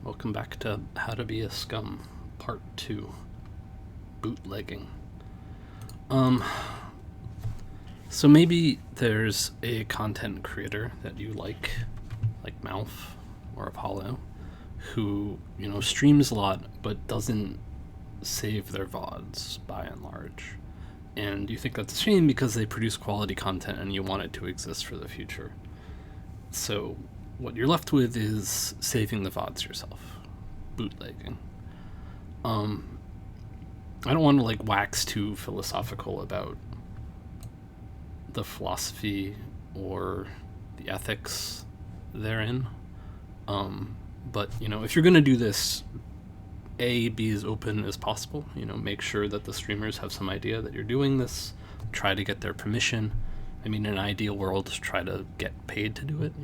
Welcome back to How to Be a Scum, Part 2, Bootlegging. So maybe there's a content creator that you like Mouth or Apollo, who, streams a lot but doesn't save their VODs by and large. And you think that's a shame because they produce quality content and you want it to exist for the future. So what you're left with is saving the VODs yourself, bootlegging. I don't want to wax too philosophical about the philosophy or the ethics therein. But if you're gonna do this, be as open as possible. Make sure that the streamers have some idea that you're doing this. Try to get their permission. I mean, in an ideal world, try to get paid to do it.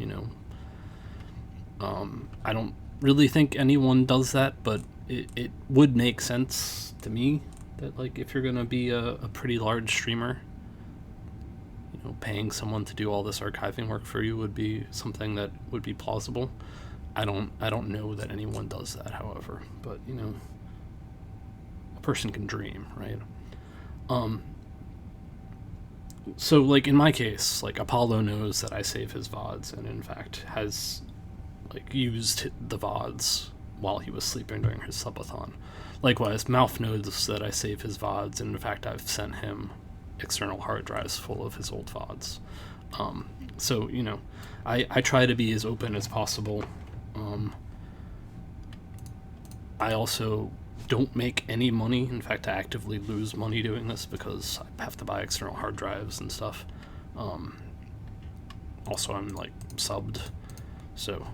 I don't really think anyone does that, but it would make sense to me that if you're gonna be a pretty large streamer, paying someone to do all this archiving work for you would be something that would be plausible. I don't know that anyone does that, however, but a person can dream, right? So in my case, Apollo knows that I save his VODs and in fact has used the VODs while he was sleeping during his subathon. Likewise, Mouth knows that I save his VODs, and in fact I've sent him external hard drives full of his old VODs. So I try to be as open as possible. I also don't make any money. In fact, I actively lose money doing this because I have to buy external hard drives and stuff. Also, I'm subbed, so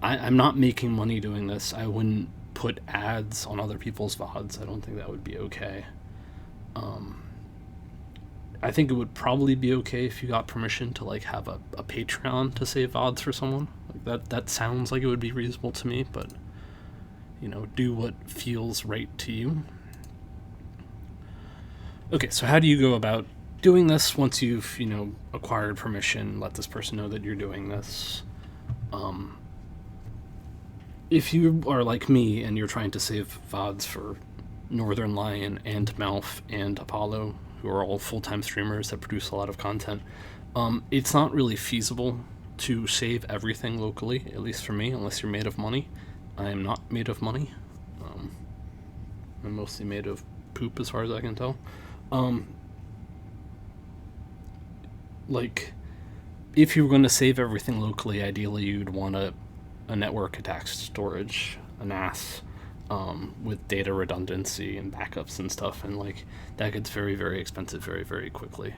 I'm not making money doing this. I wouldn't put ads on other people's VODs. I don't think that would be okay. I think it would probably be okay if you got permission to have a Patreon to save VODs for someone. That sounds like it would be reasonable to me, but do what feels right to you. Okay, so how do you go about doing this once you've acquired permission? Let this person know that you're doing this. If you are like me and you're trying to save VODs for Northern Lion and Mouth and Apollo, who are all full-time streamers that produce a lot of content, it's not really feasible to save everything locally, at least for me, unless you're made of money. I am not made of money. I'm mostly made of poop as far as I can tell. If you were going to save everything locally, ideally you'd want a network-attached storage, a NAS, with data redundancy and backups and stuff, and that gets very, very expensive very, very quickly.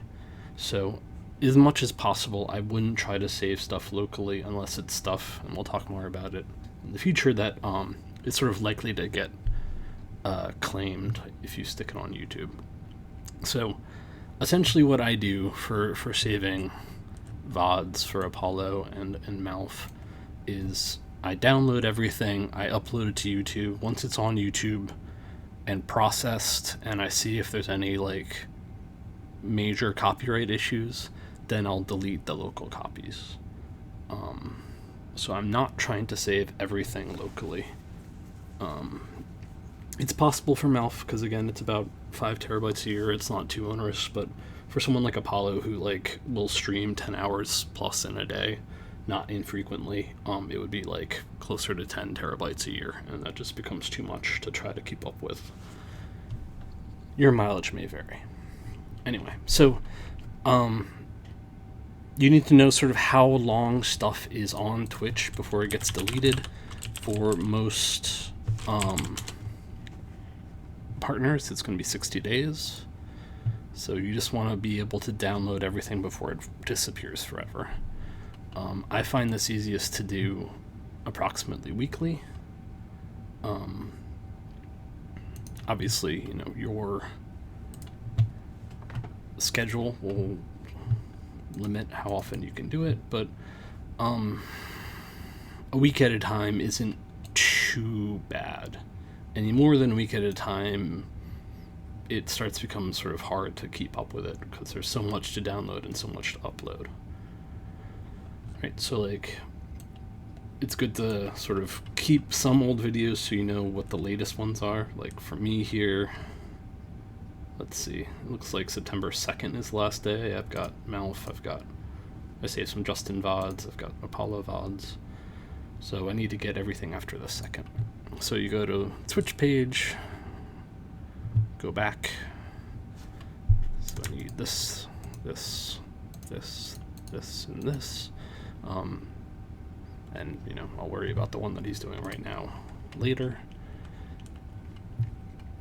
So as much as possible, I wouldn't try to save stuff locally unless it's stuff, and we'll talk more about it in the future, that is sort of likely to get claimed if you stick it on YouTube. So essentially what I do for saving VODs for Apollo and Mouth is I download everything, I upload it to YouTube. Once it's on YouTube and processed, and I see if there's any major copyright issues, then I'll delete the local copies. So I'm not trying to save everything locally. It's possible for Mouth because again it's about 5 terabytes a year. It's not too onerous, but for someone like Apollo who will stream 10 hours plus in a day, not infrequently, it would be closer to 10 terabytes a year, and that just becomes too much to try to keep up with. Your mileage may vary. Anyway, so you need to know sort of how long stuff is on Twitch before it gets deleted. For most partners, it's going to be 60 days. So you just want to be able to download everything before it disappears forever. I find this easiest to do approximately weekly. Obviously, your schedule will limit how often you can do it, but a week at a time isn't too bad. Any more than a week at a time, it starts to become sort of hard to keep up with it because there's so much to download and so much to upload. Right, so it's good to sort of keep some old videos so you know what the latest ones are. Like for me here, let's see, it looks like September 2nd is the last day. I've got Malf, I saved some Justin VODs, I've got Apollo VODs. So I need to get everything after the 2nd. So you go to Twitch page, go back. So I need this, this, this, this, and this. And, you know, I'll worry about the one that he's doing right now later.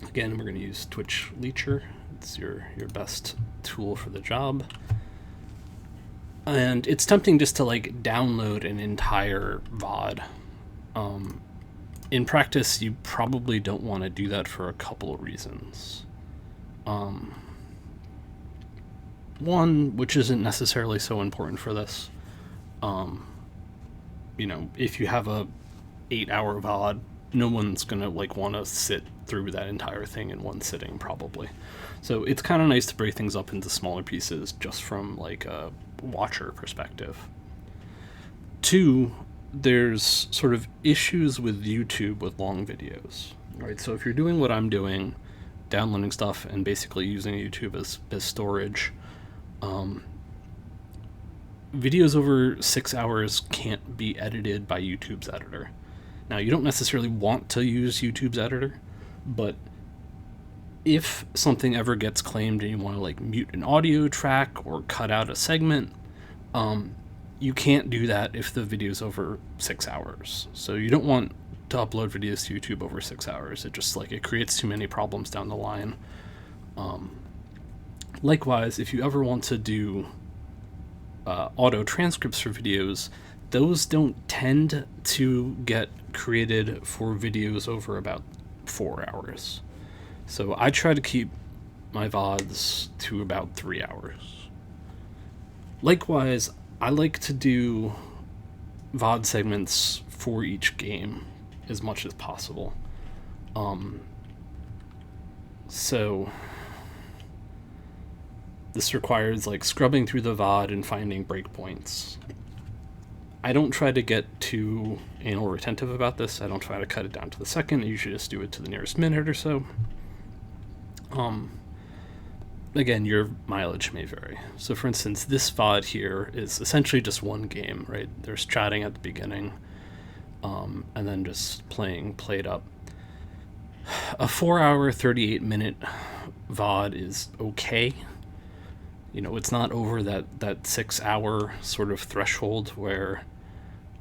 Again, we're going to use Twitch Leecher. It's your best tool for the job. And it's tempting just to, like, download an entire VOD. In practice, you probably don't want to do that for a couple of reasons. One, which isn't necessarily so important for this, you know, if you have a 8-hour VOD, no one's gonna like want to sit through that entire thing in one sitting probably. So it's kind of nice to break things up into smaller pieces just from like a watcher perspective. Two, there's sort of issues with YouTube with long videos, right? So if you're doing what I'm doing, downloading stuff and basically using YouTube as storage, videos over 6 hours can't be edited by YouTube's editor. Now, you don't necessarily want to use YouTube's editor, but if something ever gets claimed and you want to like mute an audio track or cut out a segment, you can't do that if the video's over 6 hours. So you don't want to upload videos to YouTube over 6 hours. It creates too many problems down the line. Likewise, if you ever want to do auto transcripts for videos, those don't tend to get created for videos over about 4 hours. So I try to keep my VODs to about 3 hours. Likewise, I like to do VOD segments for each game as much as possible. So this requires like scrubbing through the VOD and finding breakpoints. I don't try to get too anal retentive about this. I don't try to cut it down to the second. I usually just do it to the nearest minute or so. Again, your mileage may vary. So for instance, this VOD here is essentially just one game, right? There's chatting at the beginning, and then just played up. A 4-hour, 38-minute VOD is okay. You know, it's not over that 6 hour sort of threshold where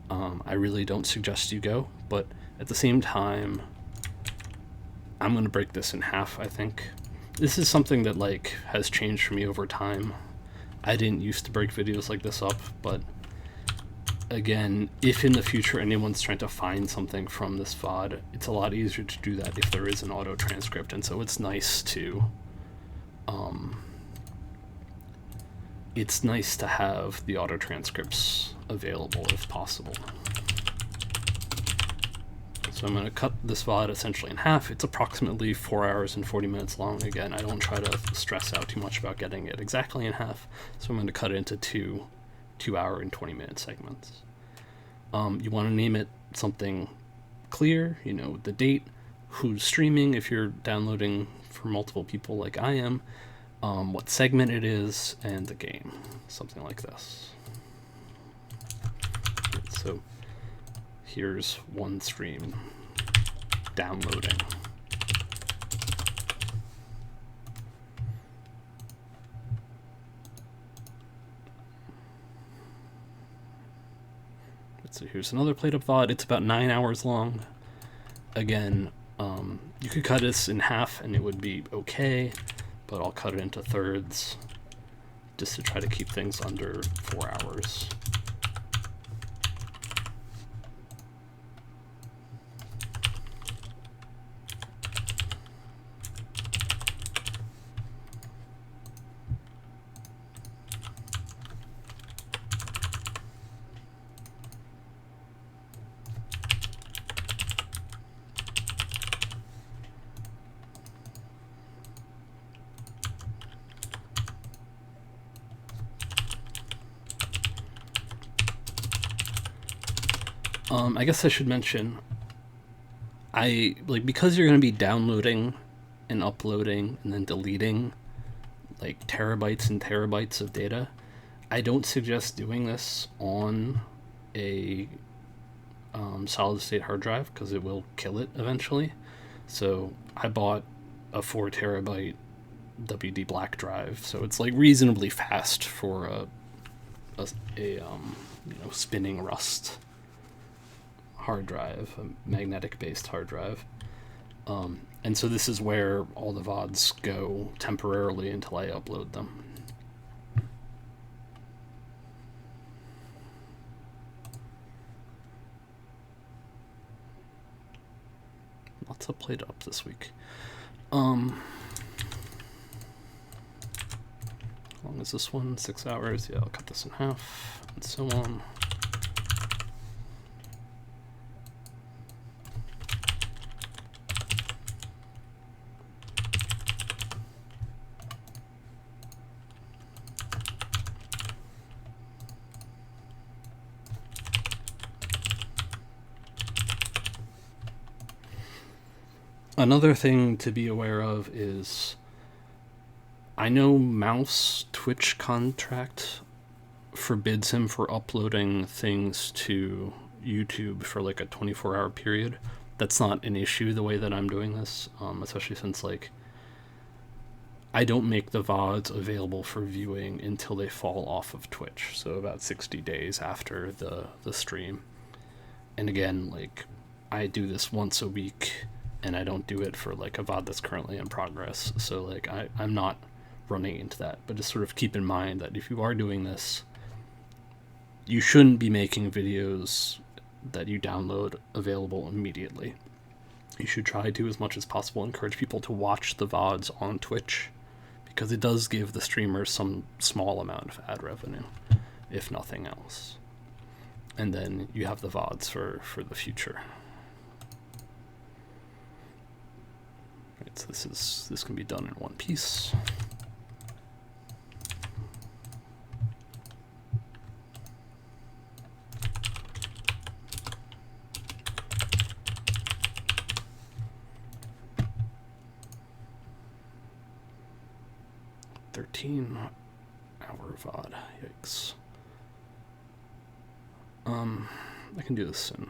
I really don't suggest you go, but at the same time, I'm going to break this in half, I think. This is something that like has changed for me over time. I didn't used to break videos like this up, but again, if in the future anyone's trying to find something from this VOD, it's a lot easier to do that if there is an auto transcript, and so it's nice to have the auto transcripts available if possible. So I'm going to cut this VOD essentially in half. It's approximately 4 hours and 40 minutes long. Again, I don't try to stress out too much about getting it exactly in half, so I'm going to cut it into two 2-hour and 20-minute segments. You want to name it something clear, you know, the date, who's streaming if you're downloading for multiple people like I am, what segment it is, and the game, something like this. So here's one stream downloading. So here's another played up VOD. It's about 9 hours long. Again, you could cut this in half and it would be okay, but I'll cut it into thirds just to try to keep things under 4 hours. I guess I should mention, because you're going to be downloading and uploading and then deleting like terabytes and terabytes of data, I don't suggest doing this on a solid state hard drive because it will kill it eventually. So I bought a 4 terabyte WD black drive, so it's like reasonably fast for a spinning Rust hard drive, a magnetic based hard drive. And so this is where all the VODs go temporarily until I upload them. Lots of played up this week. How long is this one? 6 hours. Yeah, I'll cut this in half, and so on. Another thing to be aware of is, I know Mouse Twitch contract forbids him for uploading things to YouTube for like a 24-hour period. That's not an issue the way that I'm doing this, especially since like I don't make the VODs available for viewing until they fall off of Twitch, so about 60 days after the stream. And again, like, I do this once a week, and I don't do it for like a VOD that's currently in progress, so like I'm not running into that. But just sort of keep in mind that if you are doing this, you shouldn't be making videos that you download available immediately. You should try to, as much as possible, encourage people to watch the VODs on Twitch, because it does give the streamers some small amount of ad revenue, if nothing else. And then you have the VODs for the future. Right, so this can be done in one piece. Hour VOD. Yikes. I can do this in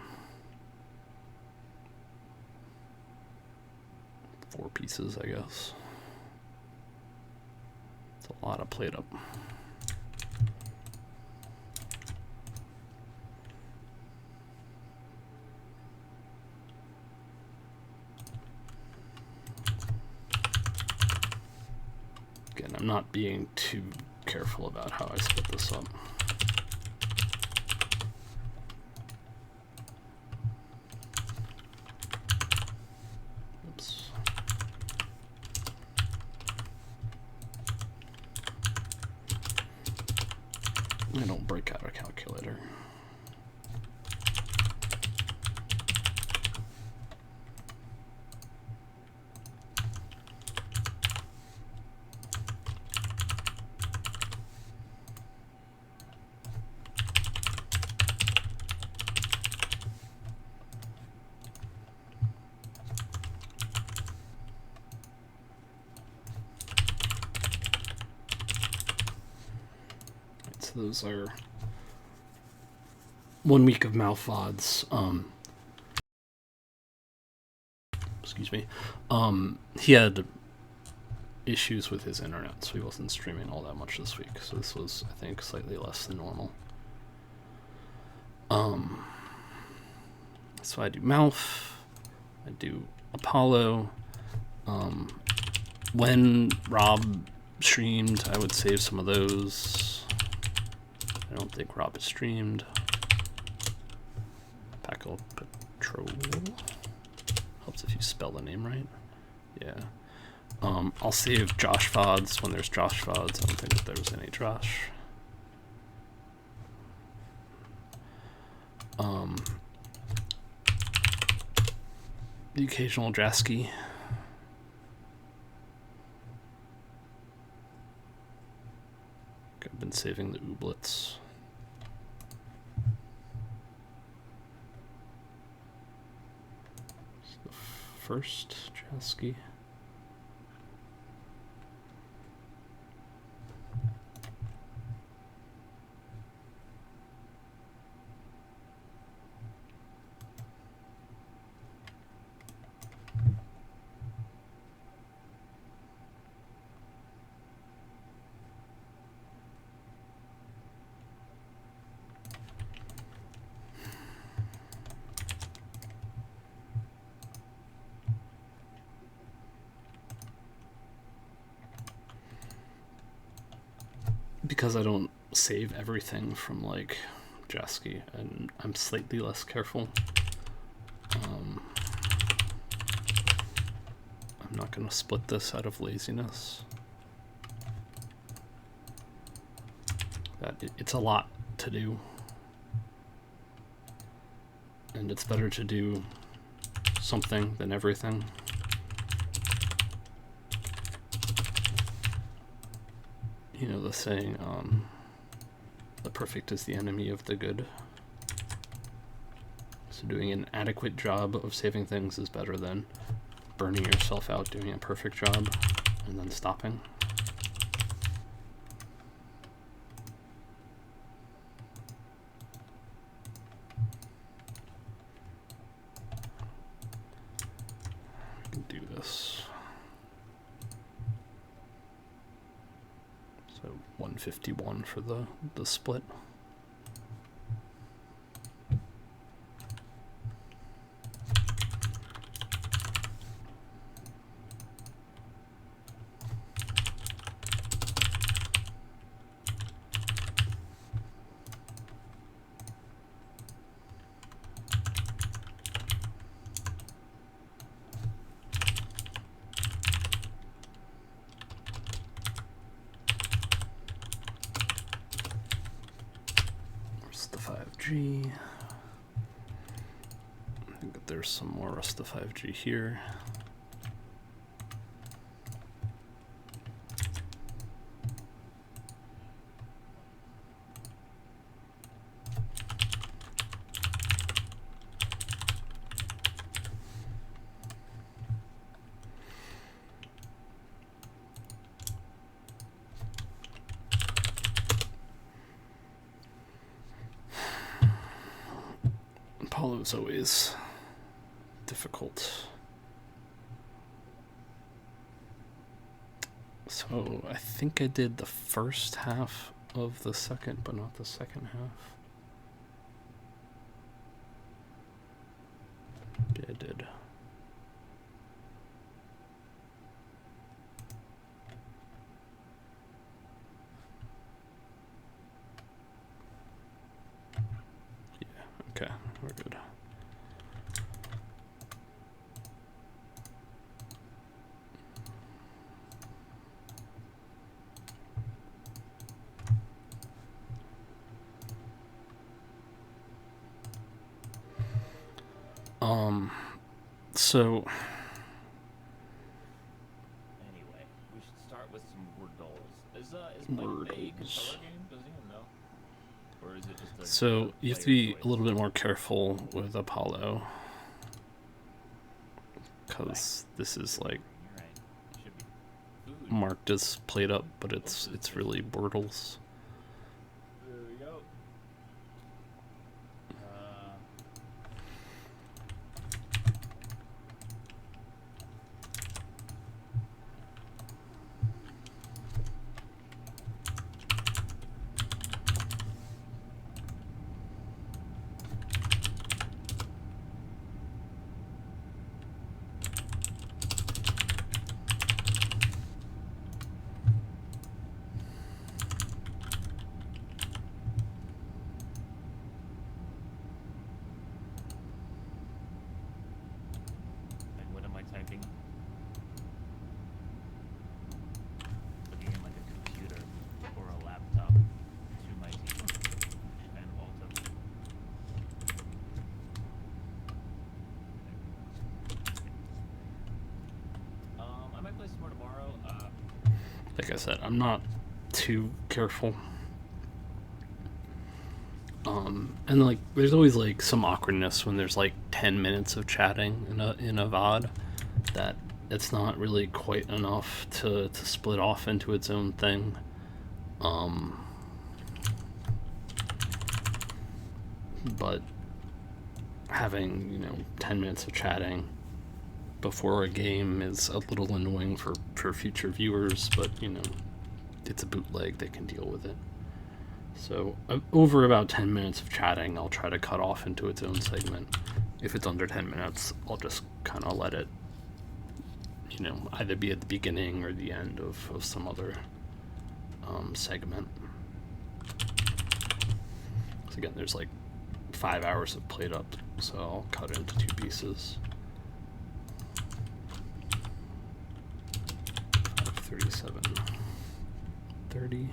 4 pieces, I guess. It's a lot of played up. Again, I'm not being too careful about how I split this up. Oops. I don't break out a calculator. Those are 1 week of mouth VODs. Excuse me. He had issues with his internet, so he wasn't streaming all that much this week. So this was, I think, slightly less than normal. So I do mouth. I do Apollo. When Rob streamed, I would save some of those. I don't think Rob is streamed. Packle Patrol. Helps if you spell the name right. Yeah. I'll save Josh VODs when there's Josh VODs. I don't think that there was any Josh. The occasional Drasky. I've been saving the ooblets. first, Jasky. Because I don't save everything from like Jasky, and I'm slightly less careful. I'm not going to split this out of laziness. It's a lot to do, and it's better to do something than everything. You know the saying, the perfect is the enemy of the good. So doing an adequate job of saving things is better than burning yourself out doing a perfect job and then stopping. I can do this. So 151 for the split. The 5G. I think that there's some more Rust of 5G here. Apollo's always difficult. So I think I did the first half of the second, but not the second half. Yeah, I did. Okay, we're good. So anyway, we should start with some Wordles. Is Mike a controller game? Does anyone know? Or is it just a so you have to be a little bit more careful with Apollo, because this is like marked as played up, but it's really Bortles. There we go. Like I said, I'm not too careful. And like, there's always like some awkwardness when there's like 10 minutes of chatting in a VOD. that it's not really quite enough to split off into its own thing. But having, 10 minutes of chatting before a game is a little annoying for future viewers, but, it's a bootleg, they can deal with it. So over about 10 minutes of chatting, I'll try to cut off into its own segment. If it's under 10 minutes, I'll just kind of let it, either be at the beginning or the end of some other segment. So again, there's like 5 hours of played up, so I'll cut it into 2 pieces. 37, 30.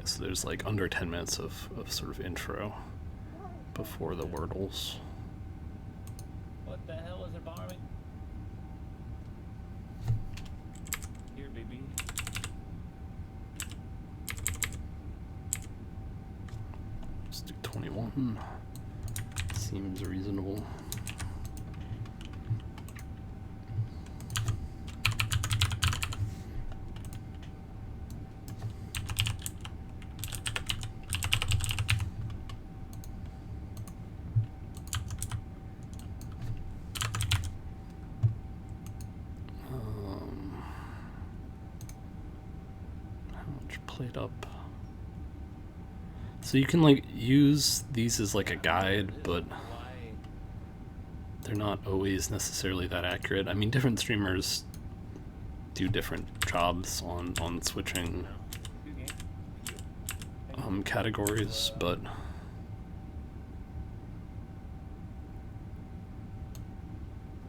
So there's like under 10 minutes of sort of intro before the Wordles. What the hell is it bombing? Here, baby. Let's do 21. Seems reasonable. Played up. So you can like use these as like a guide, but they're not always necessarily that accurate. I mean, different streamers do different jobs on switching categories, but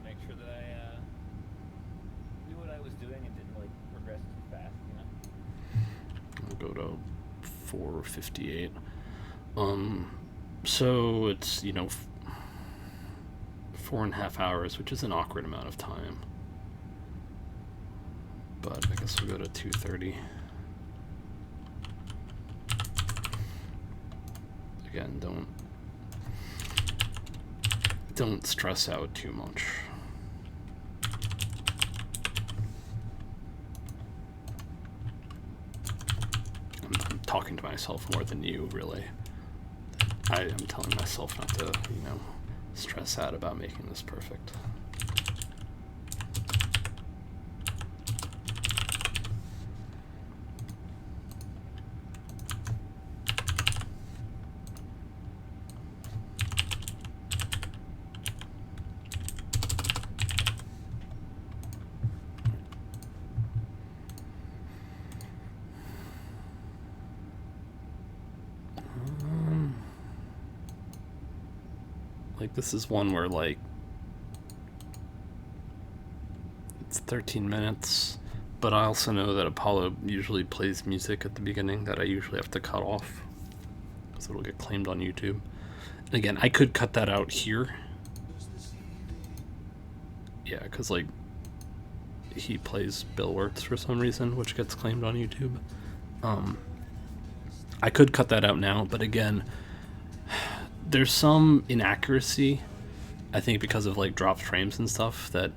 make sure that I knew what I was doing and didn't like progress too fast, I'll go to 4:58. So it's 4.5 hours, which is an awkward amount of time. But I guess we'll go to 2:30. Again, don't stress out too much. I'm talking to myself more than you, really. I am telling myself not to, stress out about making this perfect. Like, this is one where, like, it's 13 minutes, but I also know that Apollo usually plays music at the beginning that I usually have to cut off, because it'll get claimed on YouTube. And again, I could cut that out here. Yeah, because, like, he plays Bill Wirtz for some reason, which gets claimed on YouTube. I could cut that out now, but again, there's some inaccuracy, I think, because of like dropped frames and stuff, that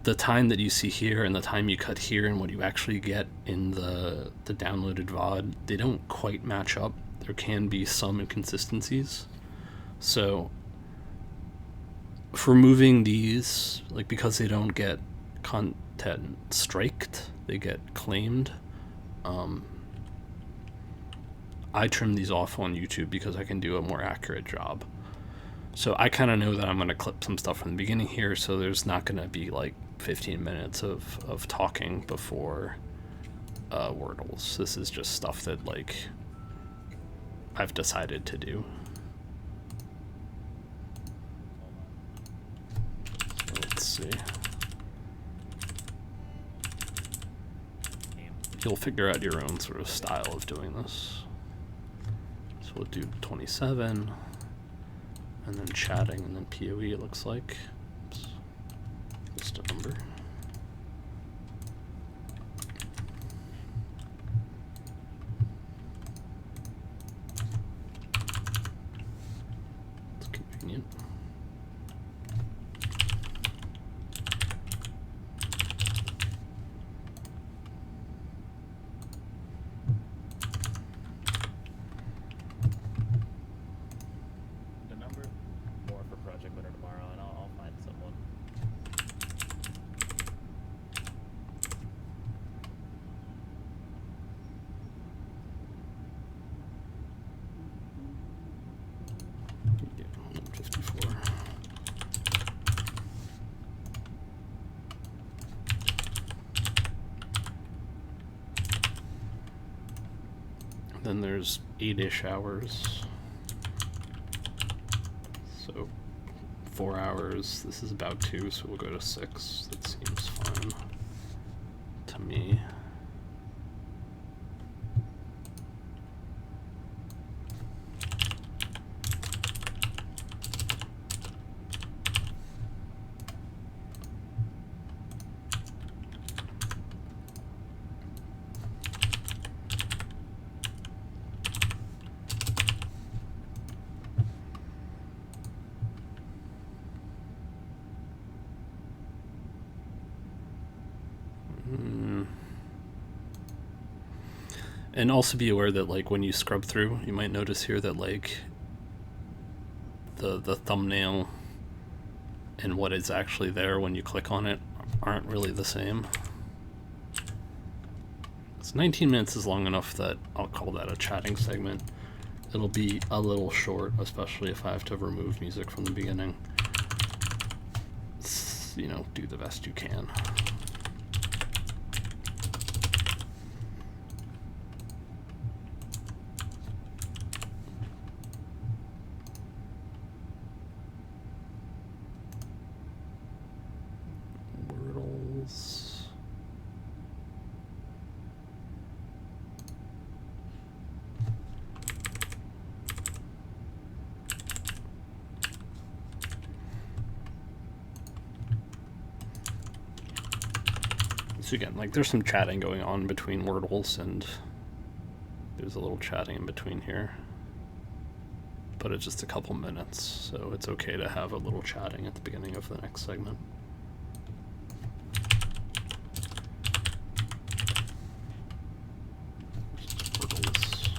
the time that you see here and the time you cut here and what you actually get in the downloaded VOD, they don't quite match up. There can be some inconsistencies. So for moving these, like, because they don't get content striked, they get claimed, I trim these off on YouTube because I can do a more accurate job. So I kind of know that I'm going to clip some stuff from the beginning here, so there's not going to be like 15 minutes of talking before Wordles. This is just stuff that, like, I've decided to do. see. You'll figure out your own sort of style of doing this. So we'll do 27, and then chatting, and then PoE, it looks like. Oops. Just a number. It's convenient. Then there's 8-ish hours. So 4 hours. This is about 2, so we'll go to 6. That seems fine to me. And also be aware that, like, when you scrub through, you might notice here that, like, the thumbnail and what is actually there when you click on it aren't really the same. So 19 minutes is long enough that I'll call that a chatting segment. It'll be a little short, especially if I have to remove music from the beginning. You know, do the best you can. So again, like, there's some chatting going on between Wordles, and there's a little chatting in between here. But it's just a couple minutes, so it's okay to have a little chatting at the beginning of the next segment. Wordles.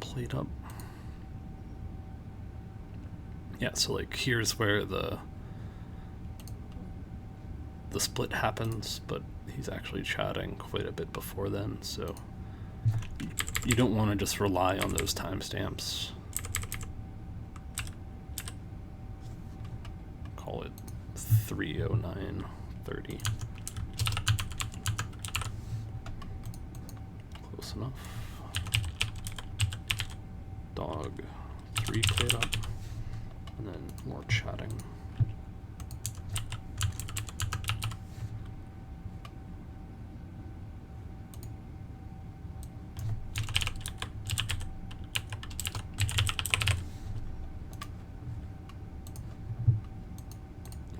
Played up. Yeah, so like here's where the split happens, but he's actually chatting quite a bit before then, so you don't want to just rely on those timestamps. Call it 3:09:30. Close enough. Dog 3 cleared up. And then more chatting.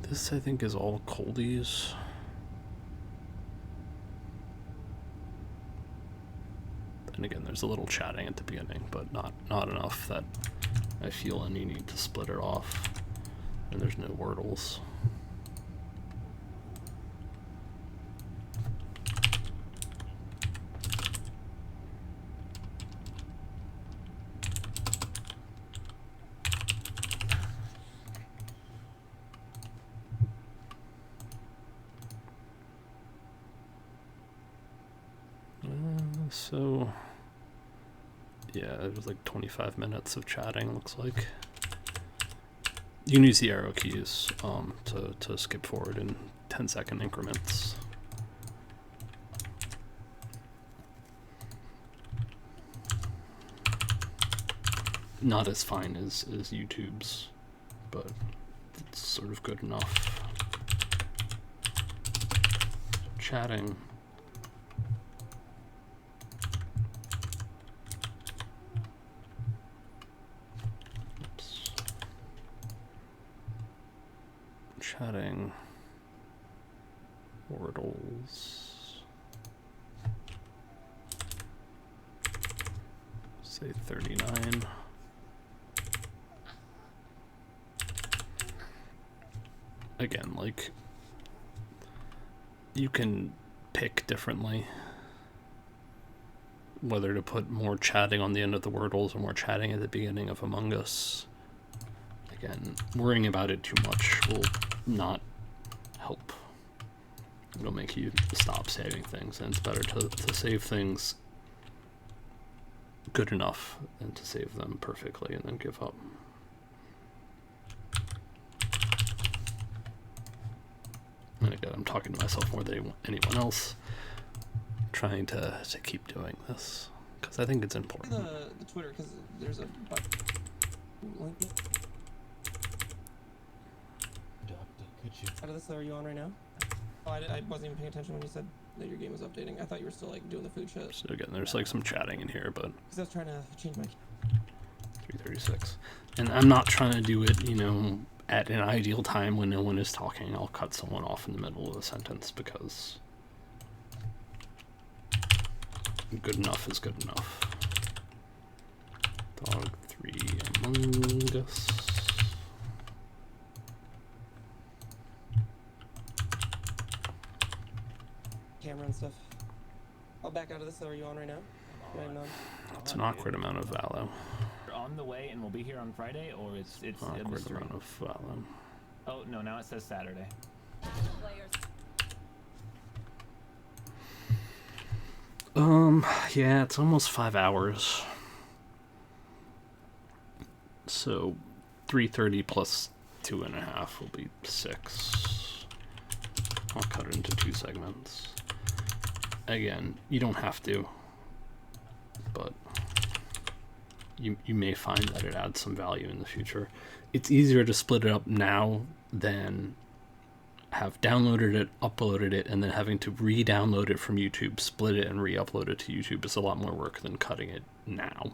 This, I think, is all coldies. And again, there's a little chatting at the beginning, but not enough that I feel any need to split it off. And there's no Wordles. So yeah, it was like 25 minutes of chatting, looks like. You can use the arrow keys to skip forward in 10-second increments. not as fine as YouTube's, but it's sort of good enough. Chatting. Oops. Chatting. Wordles. Say 39. Again, like, you can pick differently whether to put more chatting on the end of the Wordles or more chatting at the beginning of Among Us. Again, worrying about it too much will not help. It'll make you stop saving things, and it's better to save things good enough than to save them perfectly and then give up. And again, I'm talking to myself more than anyone else, trying to keep doing this because I think it's important. The Twitter, because there's a link. Out of this, are you on right now? Oh, I wasn't even paying attention when you said that your game was updating. I thought you were still like doing the food shit. So again, there's like some chatting in here, but because I was trying to change my 336, and I'm not trying to do it, you know, at an ideal time when no one is talking. I'll cut someone off in the middle of a sentence because good enough is good enough. Dog 3 Among Us. camera and stuff. I'll back out of this. So are you on right now? It's an awkward amount of value. We're on the way and we'll be here on Friday, or it's a Awkward mystery? amount of value. Oh no, now it says Saturday. Yeah, it's almost 5 hours. So 3:30 plus 2.5 will be 6. I'll cut it into 2 segments. Again, you don't have to, but you may find that it adds some value in the future. It's easier to split it up now than have downloaded it, uploaded it, and then having to re-download it from YouTube, split it, and re-upload it to YouTube. It's a lot more work than cutting it now,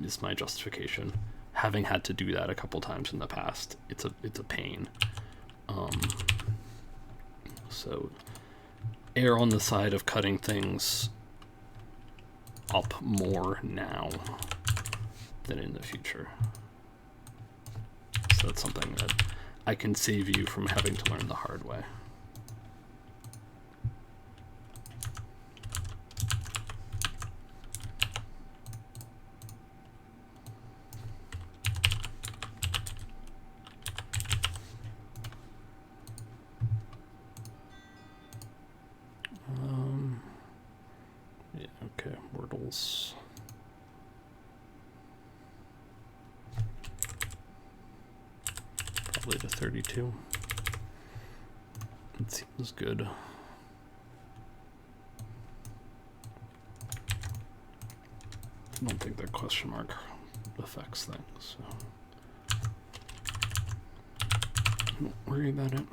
is my justification. Having had to do that a couple times in the past, it's a pain. So err on the side of cutting things up more now than in the future. So that's something that I can save you from having to learn the hard way. Yeah, okay, Wordles. Probably to 32. It seems good. I don't think that question mark affects things, so don't worry about it.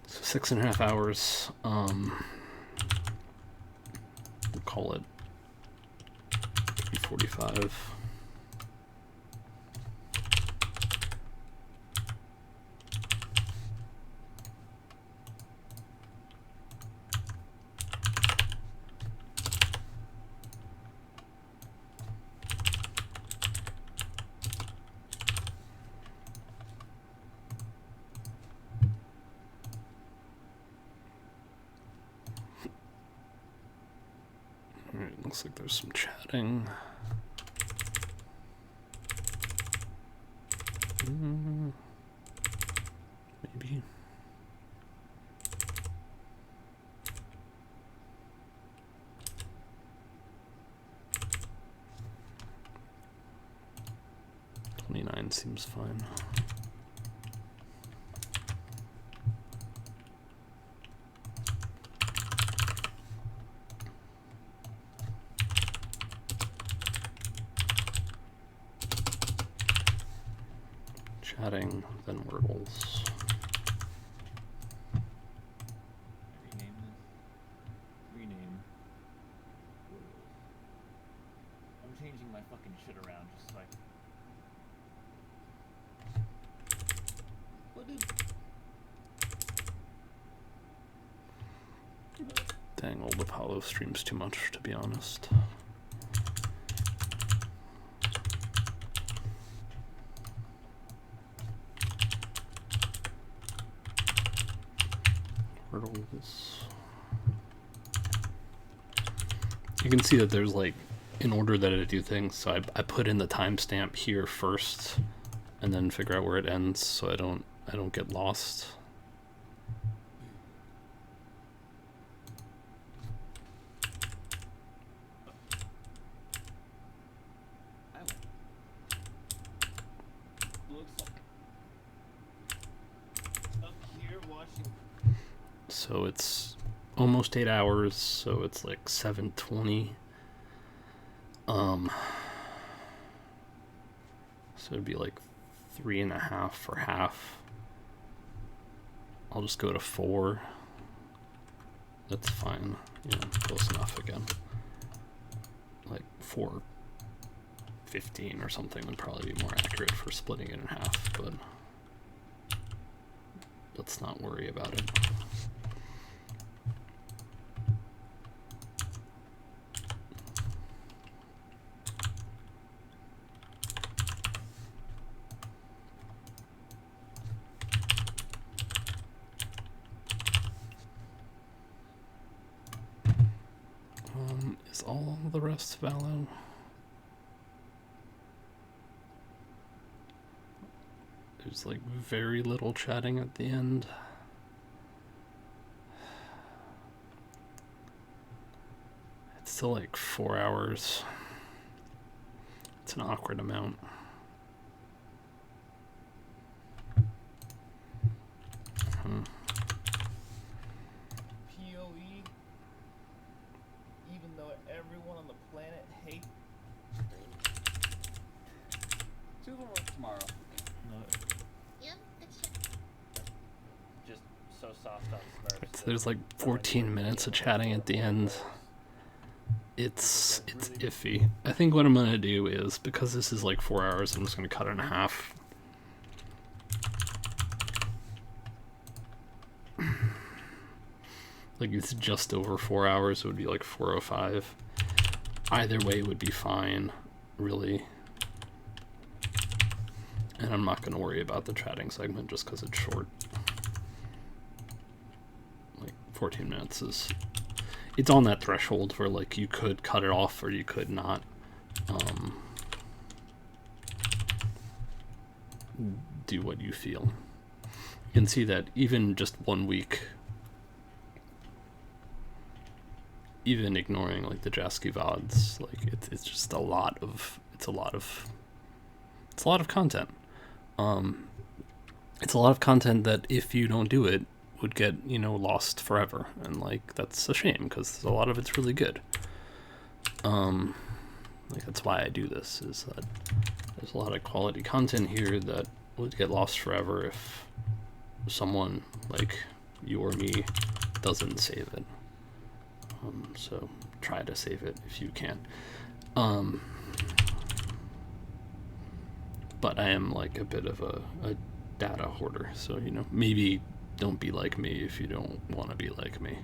So 6.5 hours. We'll call it 3:45. Alright, looks like there's some chatting. Maybe. $29 seems fine. chatting, then Wordles. Rename this. Rename. I'm changing my fucking shit around just so I can... What did... Dang, old Apollo streams too much, to be honest. Wordles. You can see that there's like, in order that I do things, so I put in the timestamp here first, and then figure out where it ends, so I don't get lost. So it's almost 8 hours, so it's like 7:20. So it'd be like 3.5 for half. I'll just go to 4. That's fine. Yeah, close enough again. Like 4:15 or something would probably be more accurate for splitting it in half, but let's not worry about it. Is all the rest valid? There's like very little chatting at the end. It's still like 4 hours. It's an awkward amount. POE, even though everyone on the planet hates. Two of them work tomorrow. No. Yep, it's Just so soft on Smurfs. So there's like 14 minutes of chatting at the end. It's iffy. I think what I'm gonna do is, because this is like 4 hours, I'm just gonna cut it in half. Like it's just over 4 hours, it would be like 4:05. Either way would be fine, really. And I'm not gonna worry about the chatting segment just because it's short. Like 14 minutes is, it's on that threshold where like you could cut it off or you could not. Do what you feel. You can see that even just 1 week, even ignoring like the Jasky VODs, like it's just a lot of content. It's a lot of content that if you don't do it would get, you know, lost forever, and like that's a shame because a lot of it's really good. Like that's why I do this, is that there's a lot of quality content here that would get lost forever if someone like you or me doesn't save it. So try to save it if you can. But I am like a bit of a data hoarder, so you know, maybe don't be like me if you don't want to be like me.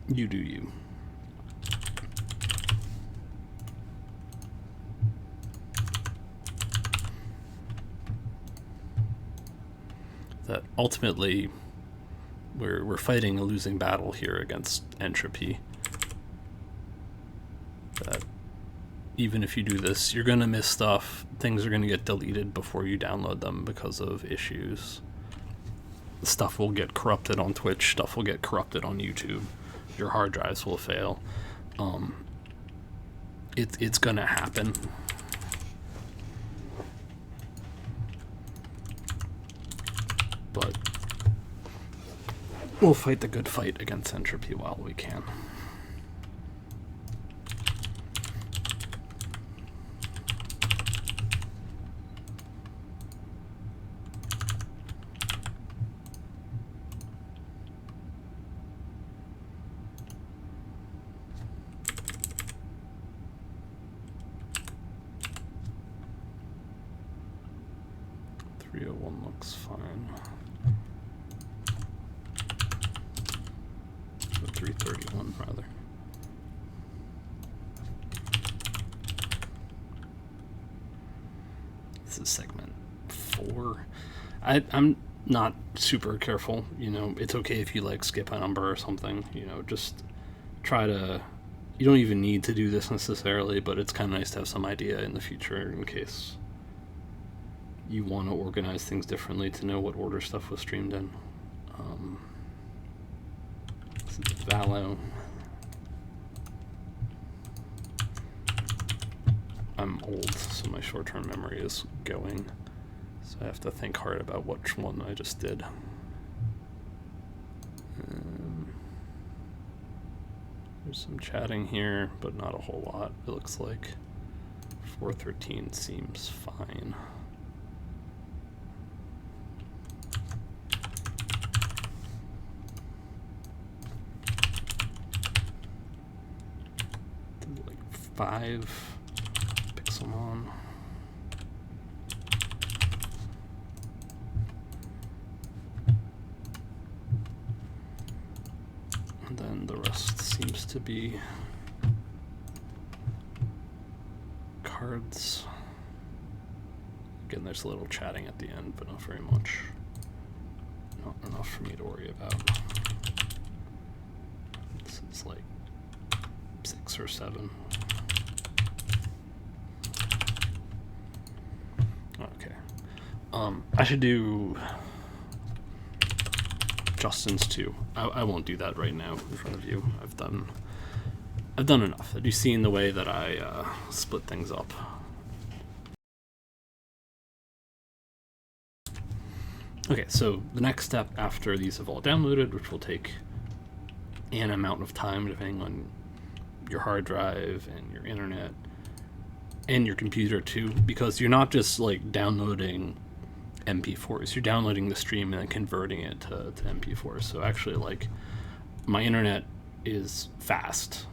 You do you. That ultimately we're fighting a losing battle here against entropy. That even if you do this, you're gonna miss stuff. Things are gonna get deleted before you download them because of issues. Stuff will get corrupted on Twitch, stuff will get corrupted on YouTube. Your hard drives will fail. It's gonna happen. But we'll fight the good fight against entropy while we can. 301 looks fine. Or 331 rather. This is segment 4. I'm not super careful, you know. It's okay if you like skip a number or something, you know. Just try to. You don't even need to do this necessarily, but it's kind of nice to have some idea in the future in case you want to organize things differently to know what order stuff was streamed in. This is Valo. I'm old, so my short-term memory is going. So I have to think hard about which one I just did. There's some chatting here, but not a whole lot, it looks like. 413 seems fine. Like 5 Pixelmon. And then the rest seems to be cards. Again, there's a little chatting at the end, but not very much. Not enough for me to worry about. It's like 6 or 7. Okay. I should do Justin's too. I won't do that right now in front of you. I've done enough. Have you seen the way that I split things up? Okay, so the next step after these have all downloaded, which will take an amount of time depending on your hard drive and your internet and your computer too, because you're not just like downloading MP4s, you're downloading the stream and then converting it to MP4s. So actually, like, my internet is fast,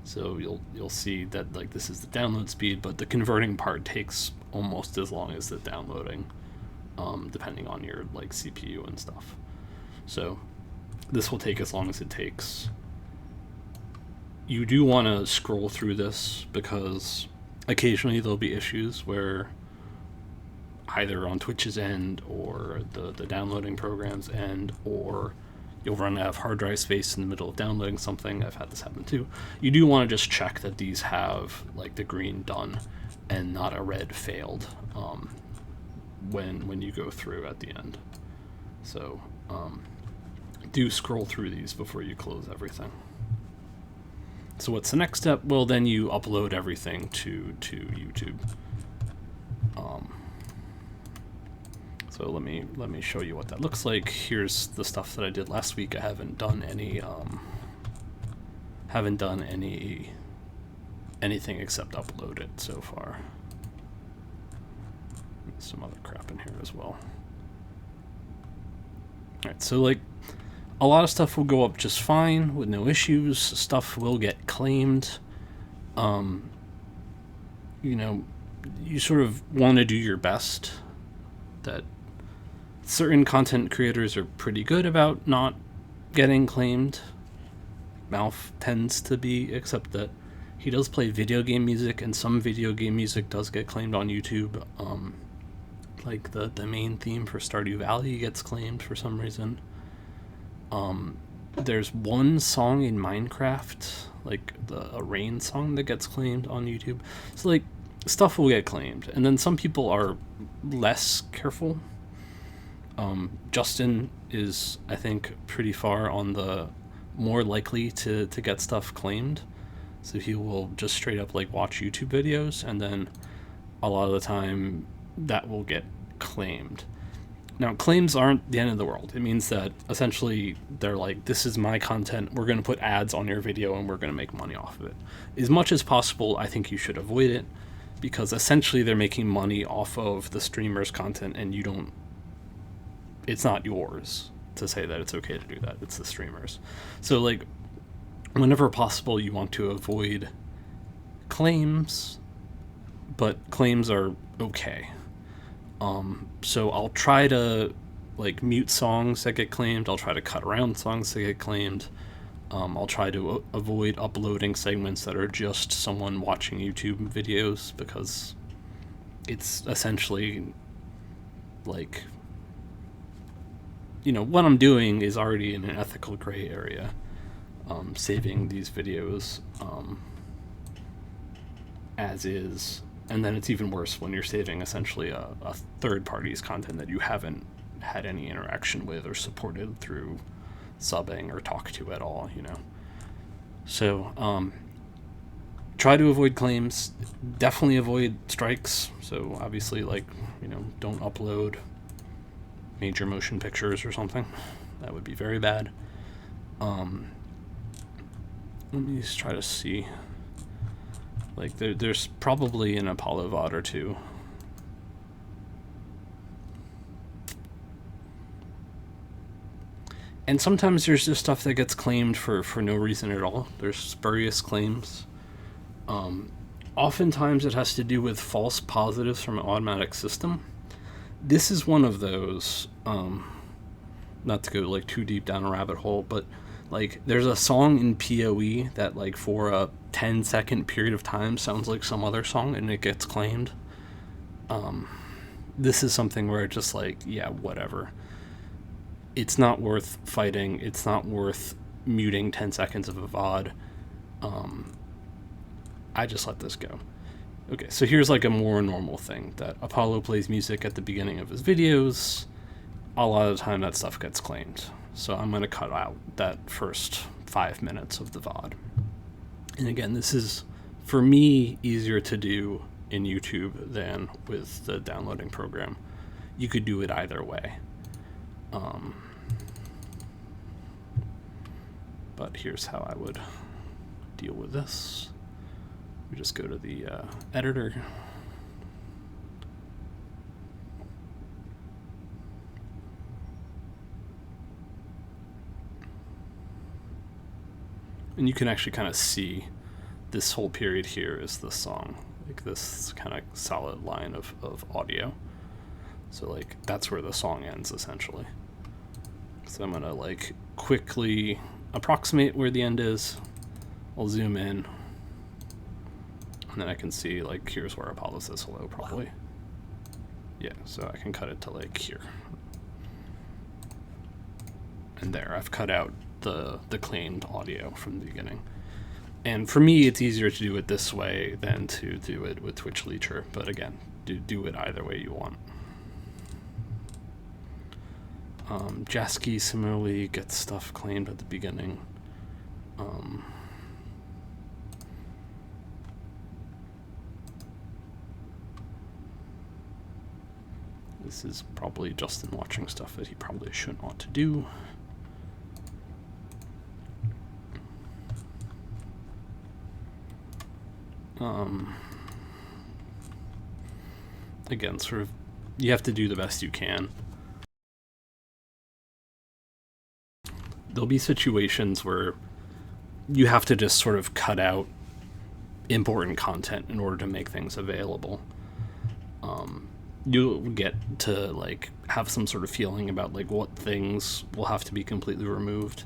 so you'll see that like this is the download speed, but the converting part takes almost as long as the downloading, depending on your like CPU and stuff. So this will take as long as it takes. You do want to scroll through this because occasionally there'll be issues where either on Twitch's end or the downloading program's end, or you'll run out of hard drive space in the middle of downloading something. I've had this happen too. You do want to just check that these have like the green done and not a red failed when you go through at the end. So do scroll through these before you close everything. So what's the next step? Well, then you upload everything to YouTube. So let me show you what that looks like. Here's the stuff that I did last week. I haven't done anything except upload it so far. There's some other crap in here as well. Alright, so like a lot of stuff will go up just fine with no issues. Stuff will get claimed. You know, you sort of want to do your best. That certain content creators are pretty good about not getting claimed. Mouth tends to be, except that he does play video game music, and some video game music does get claimed on YouTube. Like the main theme for Stardew Valley gets claimed for some reason. There's one song in Minecraft, like a rain song, that gets claimed on YouTube. So like stuff will get claimed, and then some people are less careful. Justin is, I think, pretty far on the more likely to get stuff claimed. So he will just straight up like watch YouTube videos, and then a lot of the time that will get claimed. Now, claims aren't the end of the world. It means that essentially they're like, this is my content, we're going to put ads on your video and we're going to make money off of it. As much as possible, I think you should avoid it, because essentially they're making money off of the streamer's content, and you don't, it's not yours to say that it's okay to do that. It's the streamer's. So like, whenever possible, you want to avoid claims, but claims are okay. So I'll try to like mute songs that get claimed. I'll try to cut around songs that get claimed. I'll try to avoid uploading segments that are just someone watching YouTube videos, because it's essentially like, what I'm doing is already in an ethical gray area, saving these videos as is. And then it's even worse when you're saving essentially a third party's content that you haven't had any interaction with or supported through subbing or talk to at all, So try to avoid claims. Definitely avoid strikes. So obviously, don't upload major motion pictures or something. That would be very bad. Let me just try to see. There's probably an Apollo VOD or two. And sometimes there's just stuff that gets claimed for no reason at all. There's spurious claims. Oftentimes it has to do with false positives from an automatic system. This is one of those, not to go too deep down a rabbit hole, but there's a song in PoE that for a 10-second period of time sounds like some other song and it gets claimed. This is something where it's just yeah, whatever. It's not worth fighting. It's not worth muting 10 seconds of a VOD. I just let this go. Okay, so here's a more normal thing, that Apollo plays music at the beginning of his videos. A lot of the time that stuff gets claimed. So I'm going to cut out that first 5 minutes of the VOD. And again, this is, for me, easier to do in YouTube than with the downloading program. You could do it either way. But here's how I would deal with this. We just go to the editor. And you can actually kind of see this whole period here is the song, this kind of solid line of audio. So that's where the song ends essentially. So I'm gonna quickly approximate where the end is. I'll zoom in, and then I can see here's where Apollo says hello probably. Yeah, so I can cut it to here. And there, I've cut out the claimed audio from the beginning. And for me, it's easier to do it this way than to do it with Twitch Leecher. But again, do it either way you want. Jasky similarly gets stuff claimed at the beginning. This is probably Justin watching stuff that he probably shouldn't want to do. Again, sort of, you have to do the best you can. There'll be situations where you have to just sort of cut out important content in order to make things available. You'll get to have some sort of feeling about what things will have to be completely removed.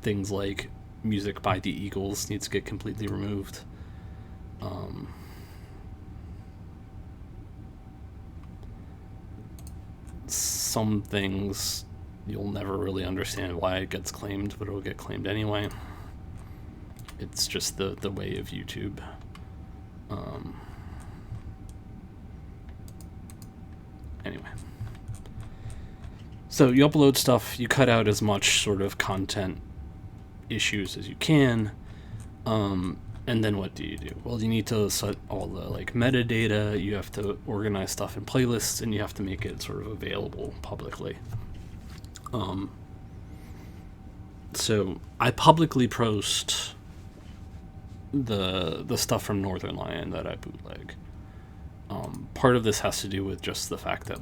Things like music by the Eagles needs to get completely removed. Some things you'll never really understand why it gets claimed, but it'll get claimed anyway. It's just the way of YouTube. Anyway. So you upload stuff, you cut out as much sort of content issues as you can, and then what do? Well, you need to set all the metadata, you have to organize stuff in playlists, and you have to make it sort of available publicly. So I publicly post the stuff from Northern Lion that I bootleg. Part of this has to do with just the fact that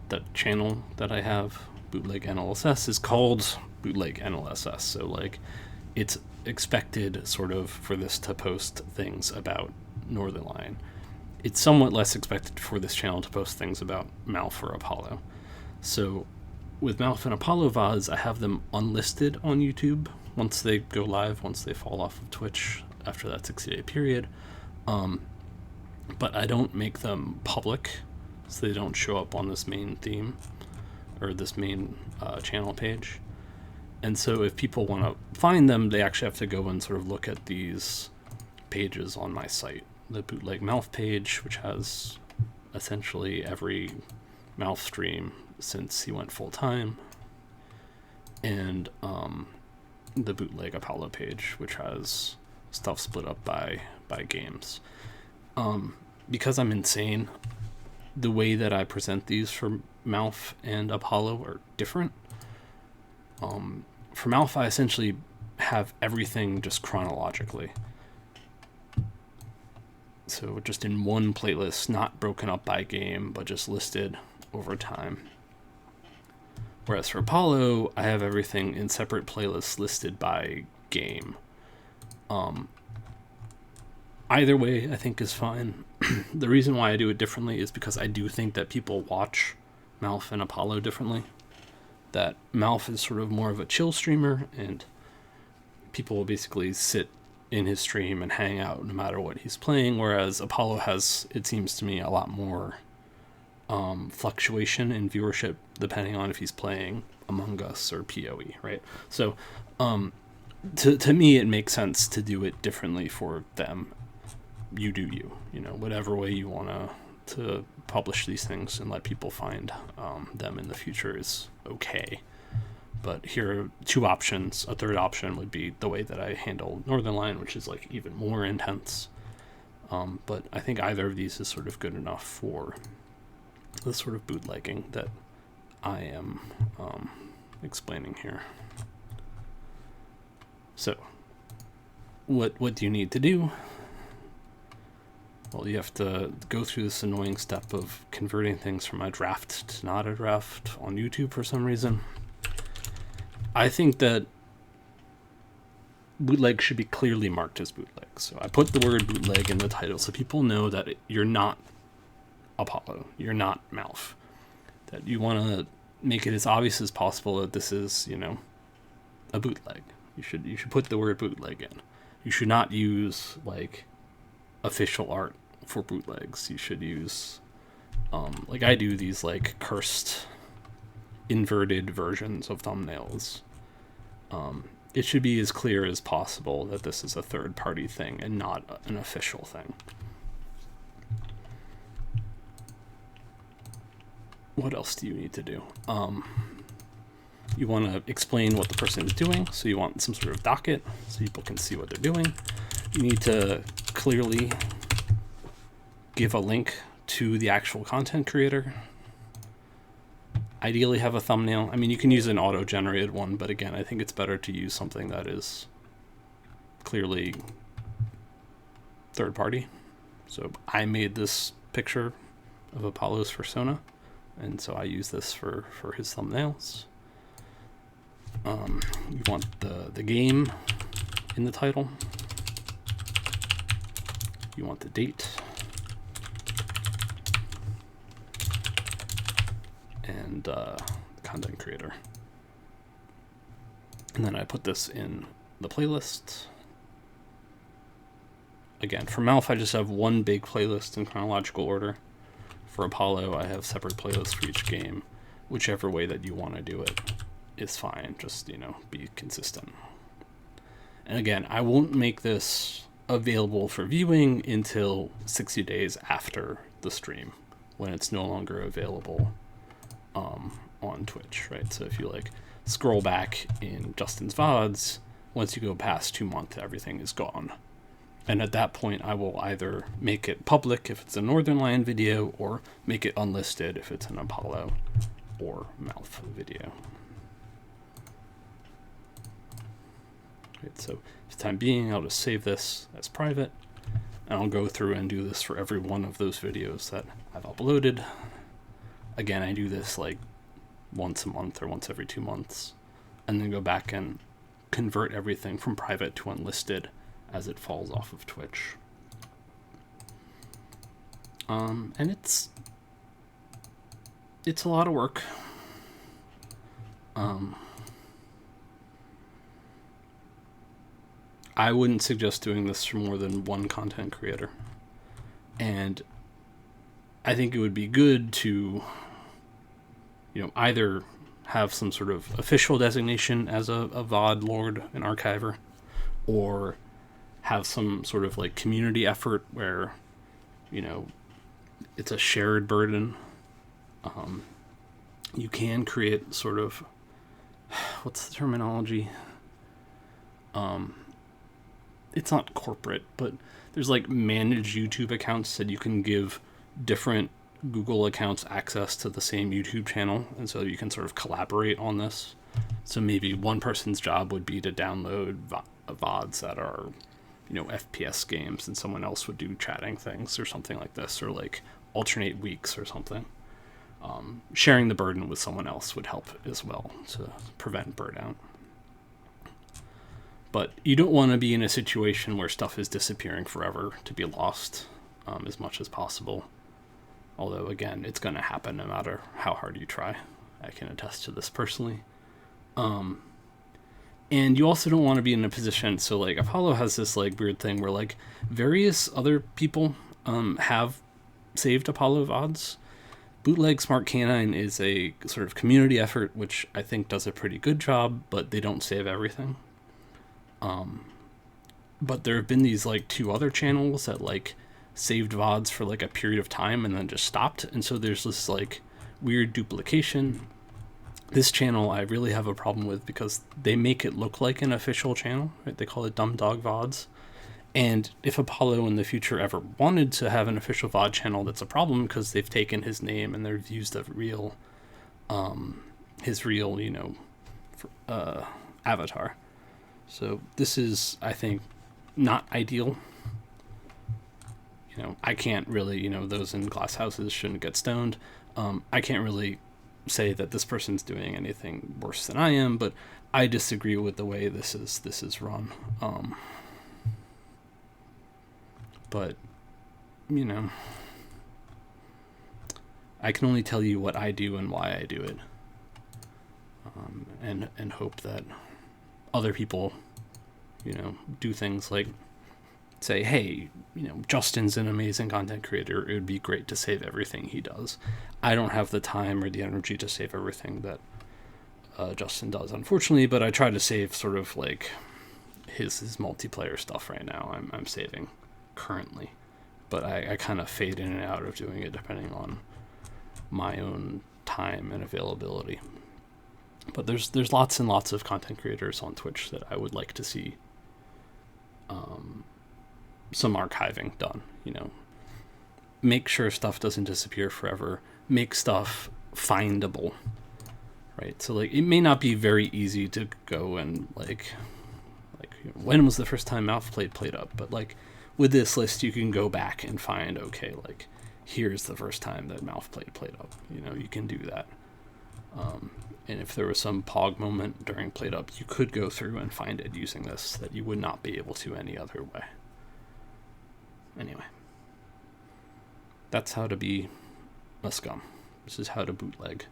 that channel that I have, Bootleg NLSS, is called Bootleg NLSS. So it's expected sort of for this to post things about Northern Lion. it's somewhat less expected for this channel to post things about Malf or Apollo. So with Malf and Apollo VODs, I have them unlisted on YouTube once they go live, once they fall off of Twitch after that 60-day period. But I don't make them public, so they don't show up on this main theme or this main channel page. And so if people want to find them, they actually have to go and sort of look at these pages on my site. The Bootleg Malf page, which has essentially every Malf stream since he went full-time, and the Bootleg Apollo page, which has stuff split up by games. Because I'm insane, the way that I present these for Malf and Apollo are different. For Malf, I essentially have everything just chronologically. So just in one playlist, not broken up by game, but just listed over time. Whereas for Apollo, I have everything in separate playlists listed by game. Either way, I think is fine. The reason why I do it differently is because I do think that people watch Malf and Apollo differently. That Malf is sort of more of a chill streamer, and people will basically sit in his stream and hang out no matter what he's playing, whereas Apollo has, it seems to me, a lot more fluctuation in viewership depending on if he's playing Among Us or PoE, right? So to me, it makes sense to do it differently for them. You do you, whatever way you want to publish these things and let people find them in the future is okay. But here are two options. A third option would be the way that I handle Northern Line, which is like even more intense. But I think either of these is sort of good enough for the sort of bootlegging that I am explaining here. So, what do you need to do? Well, you have to go through this annoying step of converting things from a draft to not a draft on YouTube for some reason. I think that bootleg should be clearly marked as bootleg. So I put the word bootleg in the title so people know that you're not Apollo, you're not Malf. That you want to make it as obvious as possible that this is, a bootleg. You should put the word bootleg in. You should not use like official art for bootlegs. You should use like I do these like cursed inverted versions of thumbnails. It should be as clear as possible that this is a third-party thing and not an official thing. What else do you need to do? You want to explain what the person is doing, so you want some sort of docket so people can see what they're doing. You need to clearly give a link to the actual content creator. Ideally have a thumbnail. I mean, you can use an auto-generated one, but again, I think it's better to use something that is clearly third-party. So I made this picture of Apollo's persona, and so I use this for his thumbnails. You want the game in the title. You want the date. And content creator. And then I put this in the playlist. Again, for Malf, I just have one big playlist in chronological order. For Apollo, I have separate playlists for each game. Whichever way that you want to do it is fine. Just, be consistent. And again, I won't make this available for viewing until 60 days after the stream, when it's no longer available on Twitch, right? So if you scroll back in Justin's VODs, once you go past 2 months, everything is gone. And at that point, I will either make it public if it's a Northern Lion video, or make it unlisted if it's an Apollo or Malf video. Right, so for the time being, I'll just save this as private, and I'll go through and do this for every one of those videos that I've uploaded. Again, I do this once a month or once every 2 months, and then go back and convert everything from private to unlisted as it falls off of Twitch. And it's a lot of work. I wouldn't suggest doing this for more than one content creator. And I think it would be good to, either have some sort of official designation as a VOD lord and archiver, or have some sort of like community effort where, it's a shared burden. You can create sort of, what's the terminology? It's not corporate, but there's like managed YouTube accounts that you can give different Google accounts access to the same YouTube channel, and so you can sort of collaborate on this. So maybe one person's job would be to download VODs that are, FPS games, and someone else would do chatting things or something like this, or like alternate weeks or something. Sharing the burden with someone else would help as well to prevent burnout. But you don't want to be in a situation where stuff is disappearing forever to be lost, as much as possible. Although, again, it's going to happen no matter how hard you try. I can attest to this personally. And you also don't want to be in a position, so like Apollo has this like weird thing where like various other people have saved Apollo VODs. Bootleg Smart Canine is a sort of community effort, which I think does a pretty good job, but they don't save everything. But there have been these like 2 other channels that like saved VODs for like a period of time and then just stopped, and so there's this like weird duplication. This channel I really have a problem with because they make it look like an official channel, right? They call it Dumb Dog VODs. And if Apollo in the future ever wanted to have an official VOD channel, that's a problem because they've taken his name and they've used his real, avatar. So this is, I think, not ideal. I can't really, those in glass houses shouldn't get stoned. I can't really say that this person's doing anything worse than I am, but I disagree with the way this is run. But I can only tell you what I do and why I do it, and hope that other people, do things like say, hey, Justin's an amazing content creator. It would be great to save everything he does. I don't have the time or the energy to save everything that Justin does, unfortunately, but I try to save sort of like his multiplayer stuff right now. I'm saving currently, but I kind of fade in and out of doing it depending on my own time and availability. But there's lots and lots of content creators on Twitch that I would like to see some archiving done. Make sure stuff doesn't disappear forever. Make stuff findable, right? So like it may not be very easy to go and like when was the first time Mouthblade played up, but like with this list you can go back and find, okay, like here's the first time that Mouthblade played up. You can do that. And if there was some pog moment during played up, you could go through and find it using this that you would not be able to any other way. Anyway, that's how to be a scum. This is how to bootleg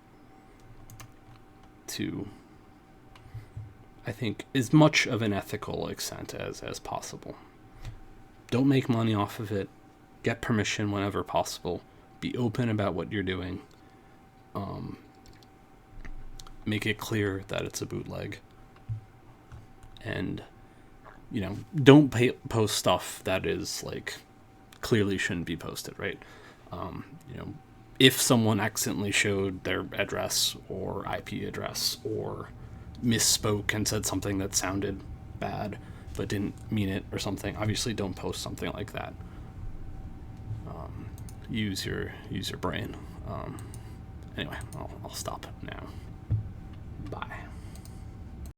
to, I think, as much of an ethical extent as possible. Don't make money off of it. Get permission whenever possible. Be open about what you're doing. Make it clear that it's a bootleg. And, don't post stuff that is, like, clearly shouldn't be posted, right? If someone accidentally showed their address or IP address or misspoke and said something that sounded bad but didn't mean it or something, obviously don't post something like that. Use your brain. Anyway, I'll stop now.